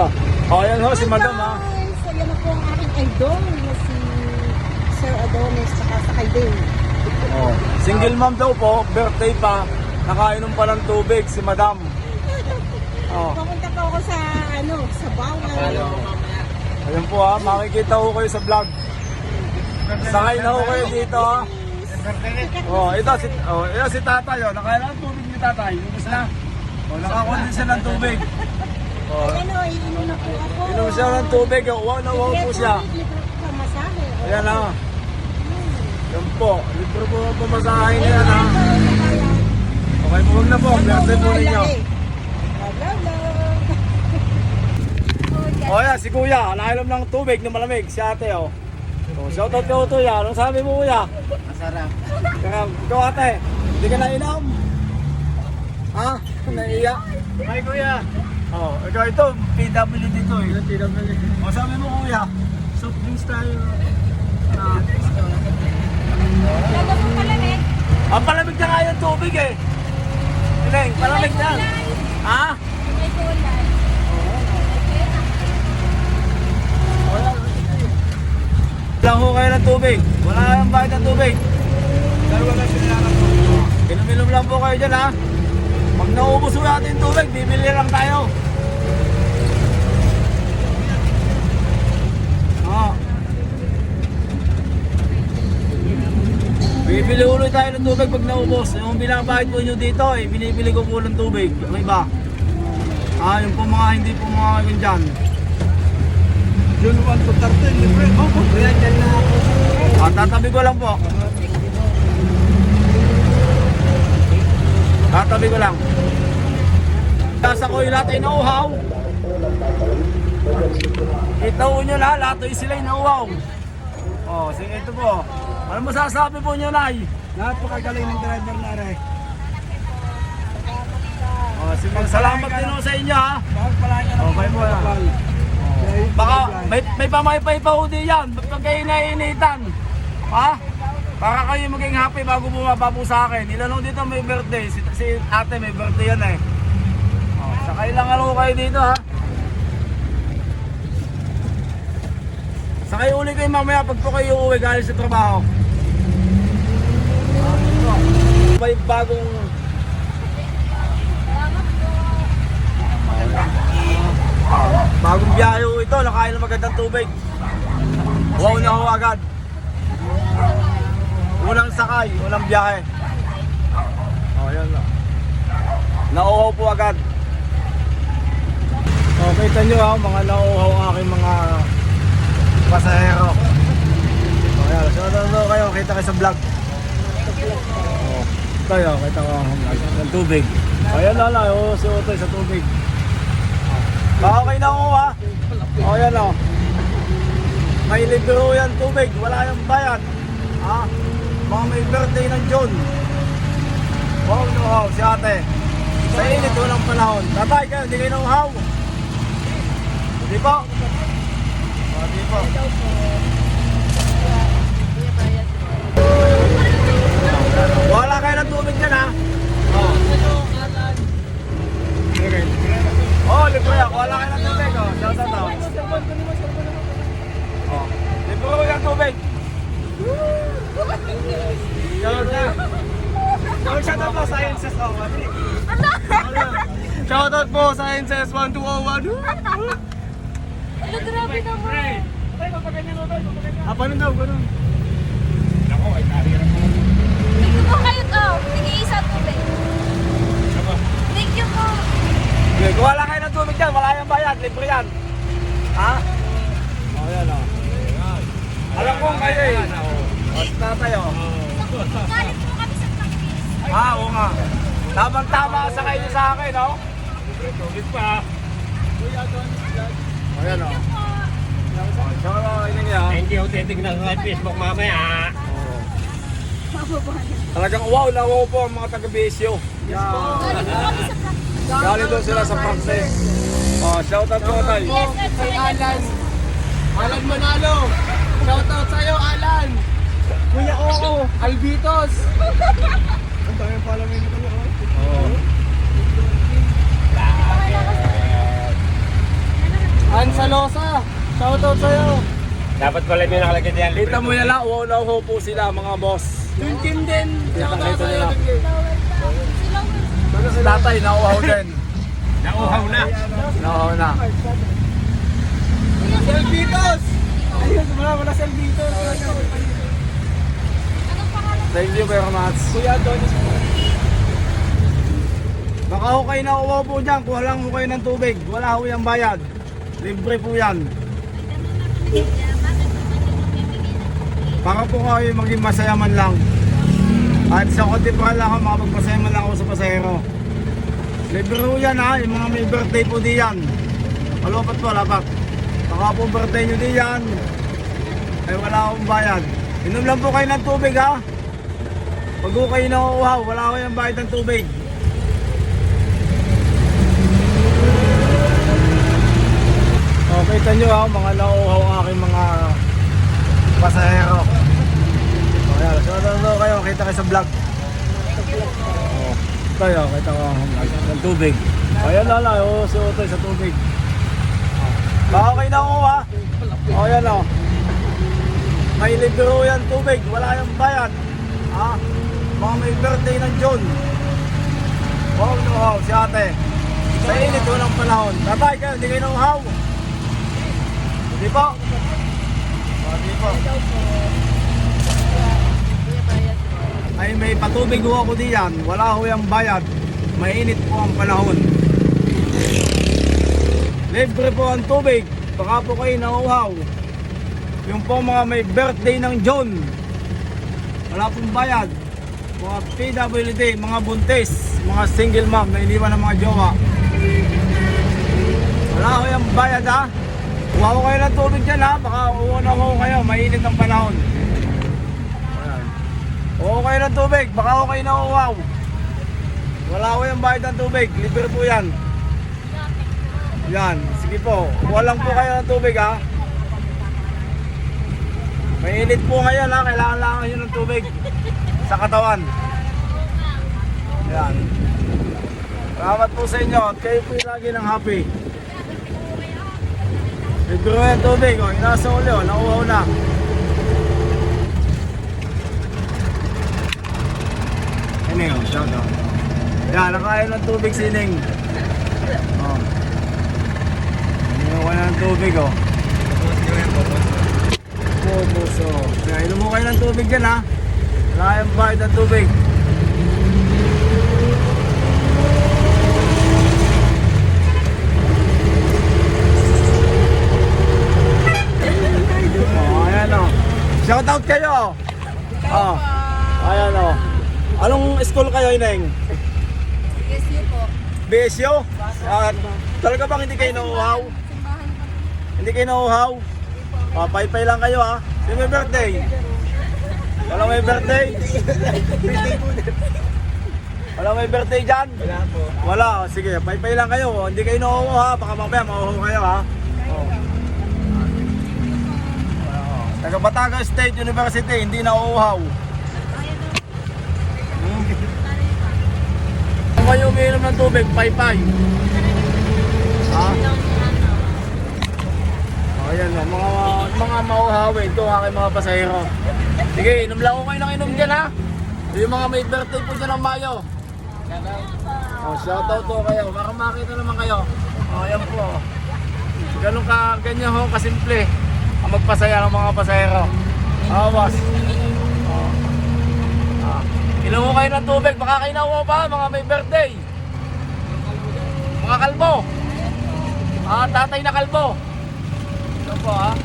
ba? Oh, yan ho, si Madam ha. So, yan na po ang aking idol na si Sir Adonis saka sa kay Dave. Oh, single mom daw po, birthday pa. Nakainom pa ng tubig si Madam. Oh. Papunta pa ako sa sa bawal. Ayun po ha, makikita ko kayo sa vlog. Sakay na ho kayo dito ha. Oh, ito si Tatay oh. Nakailan ng tubig ni Tatay? Ubus na. Oh, nakakunin siya ng tubig. Oh. Ayan o, iinom na po ako. Inom siya ng tubig. Wow na wow po siya. Pamasahe. Ayan ha. Yan po. Libre po ang pamasahe niya ha. Okay po, huwag na po. Birthday po ninyo. O yan, si Kuya. Nakainom ng tubig na malamig. Si ate o. Oh, shoutout ka ito yan. Anong sabi mo Kuya? Masarap. Ikaw ate, hindi ka nainom? Ha? Naiiyak? Hi kuya. Oh, ikaw ito, PWD to eh. PWD. O sabi mo Kuya, soft drinks tayo. Lalo po palamig. Ang palamig na nga yung tubig eh. Ineng, palamig na. Ha? May kulay. Lang ho kayo ng tubig. Wala kayong bayad ng tubig. Dalawa lang sila ng tubig. Inom-inom lang po kayo dyan ha. Pag naubos ho natin yung tubig, bibili lang tayo. Oo. Bibili ulit tayo ng tubig pag naubos. Yung binabayad po nyo dito, binibili ko po ng tubig. Ang iba. Yung po mga hindi po mga dyan. June 1 to 13, libre. Kuya, dyan na ako. Tatabi ko lang po. Tatabi ko lang. Nasa ko yung lahat ay nauhaw. Kita po nyo na, lahat ay sila ay nauhaw. Oh, sige ito po. Ano masasabi po nyo, Nay? Napakagaling ng driver na rin. Oh, sige, salamat din po sa inyo ha. Bakit pala ka ng Okay po yan. Baka may pamaypay pa ho din yan. Pag kayo naiinitan. Ha? Para kayo maging happy bago bumaba po sa akin. Ilan ho dito may birthday. Si ate may birthday yan eh. Oh, sakay lang ano kayo dito ha. Sakay uli kayo mamaya pag po kayo uuwi galing sa trabaho. May bagong bagong biyahe ho ito, nakain ng magandang tubig. Wow na ho agad. Walang sakay, walang biyahe. Oh, yan lang. Nauuhaw po agad. Oh, kita nyo ha, mga nauuhaw ang aking mga pasahero. Oh, yan. So, kayo, kita kayo sa vlog. Oh, tayo, kita ko ang vlog ng tubig. Ayan na lang, si Otoy sa tubig. Okay na ako ha. O yan o. May libre ho yan tubig. Wala yung bayan. Ha? Mga may birthday ng John. Wow, no, si ate. Sa init, walang panahon. Tatay kayo, hindi kayo nauhaw. Hindi po. Hindi po. Wala kayo ng tubig dyan ha. Oh, libre ako. Wala kayo ng tubig. Oh, shout out ako. Oh, libre ko yung tubig. Shout out po, Sciences. Oh, mali. Shout out po, Sciences 1201. Ano, grabe naman. Paano daw? Ganun. Thank you po kayo to. Sige, isa tubig. Thank you po. Kung wala kayo ng tubig dyan, wala yung bayad, libre yan. Ha? O, yan o. Alam ko kayo eh. O, tatay o. Galing po kami sa practice. Oo nga. Tamang-tama sa kayo sa akin, o. Tubig pa. O, yan o. Tsaka o, yun nga. Thank you, titignan ko sa Facebook mamaya. Talagang wow na wow po ang mga taga-BSU. Galing po kami sa practice. Galing doon sila sa practice. O, shoutout po tayo. Kay Alan. Alan Manalo. Shoutout sa'yo, Alan. Kuya Oko. Albitos. Ang dami pala may nito. Oo. Mansalosa, shoutout sa'yo. Dapat pala may nakalagay diyan. Kita mo yan lang, uhaw na uhaw po sila mga boss. Junjun din, shoutout Nakita sa'yo. nila. Si tatay, nauhaw din. Nauhaw na. Nauhaw na. Selvitos! Ayun, wala Selvitos. Thank you very much. Kuya Adonis. Baka ho kayo nauhaw po dyan, kuha lang ho kayo ng tubig. Wala ho yung bayad. Libre po yan. Para po kayo maging masaya man lang. At sa konti pa lang ako, makapagpasaya man lang ako sa pasahero. Libre ho yan ha, yung mga may birthday po diyan. Malapat po, lapat. Baka po birthday nyo diyan, ay wala akong bayad. Inom lang po kayo ng tubig ha. Pag ho kayo nauuhaw, wala ko yung bayad ng tubig. O, kita nyo ha, mga nauuhaw ang aking mga pasahero. O, yan, so kayo, kita kayo sa vlog. O, tayo, kita ko ang vlog ng tubig. O, yan lala, o, suotoy sa tubig. Baka kayo nauuha. O, yan o. May libre ho yan tubig, wala yung bayad. Ha? Mga may birthday ng June. Wow, nauuhaw, si ate. Sa init, walang panahon. Tatay kayo, hindi kayo nauuhaw. Di po? Di po. Ay may patubig ho ako diyan. Wala ho yung bayad. Mainit po ang panahon. Libre po ang tubig. Baka po kayo nauuhaw. Yung po mga may birthday ng June. Wala pong bayad. Mga PWD, mga buntis, mga single mom na iniwan ng mga jowa. Wala ho yung bayad ha. Kuha ko kayo ng tubig dyan ha, baka uuna ko kayo, mainit ang panahon. Ayan. Kuha ko kayo ng tubig, baka ako kayo nauuhaw. Wala ko yung bayad ng tubig, libre po yan. Yan, sige po, kuha lang po kayo ng tubig ha. Mainit po ngayon ha, kailangan lang nyo ng tubig sa katawan. Yan. Salamat po sa inyo at kayo po lagi ng happy. Libre mo yung tubig, o, inasa uli, o, nauuhaw na. Sining, o, shout out. Yan, nakain ng tubig sining. O. Inom ko na ng tubig, o. Pupuso. Kaya inom mo kayo ng tubig dyan, ha. Wala kayong bayad ng tubig. Shout out kayo. Oh. Ayan oh. Anong school kayo, Ineng? BSU po. BSU? Talaga bang hindi kayo nauuhaw? Simbahan po. Hindi kayo nauuhaw? Pay-pay lang kayo ha. Sino may birthday? Wala may birthday? Wala may birthday dyan? Wala po. Wala. Sige, pay-pay lang kayo. Hindi kayo nauuhaw ha. Baka mamaya mauuhaw kayo ha. Oh. Taga Batangas State University, hindi na uuhaw. Kung kayo umiinom ng tubig, pay-pay. Ha? O yan o, mga mauuhawin, ito ang aking mga pasahero. Sige, inom lang ko kayo ng inom dyan ha. Yung mga may birthday po dyan ng Mayo. O, shoutout po kayo, baka makita naman kayo. O, yan po. Ganun ka, ganyan ho, kasimple. Ang magpasaya ng mga pasahero. Awas. Inom mo kayo ng tubig, baka kayo nauuhaw pa, mga may birthday. Mga kalbo. Tatay na kalbo. Ito po ha.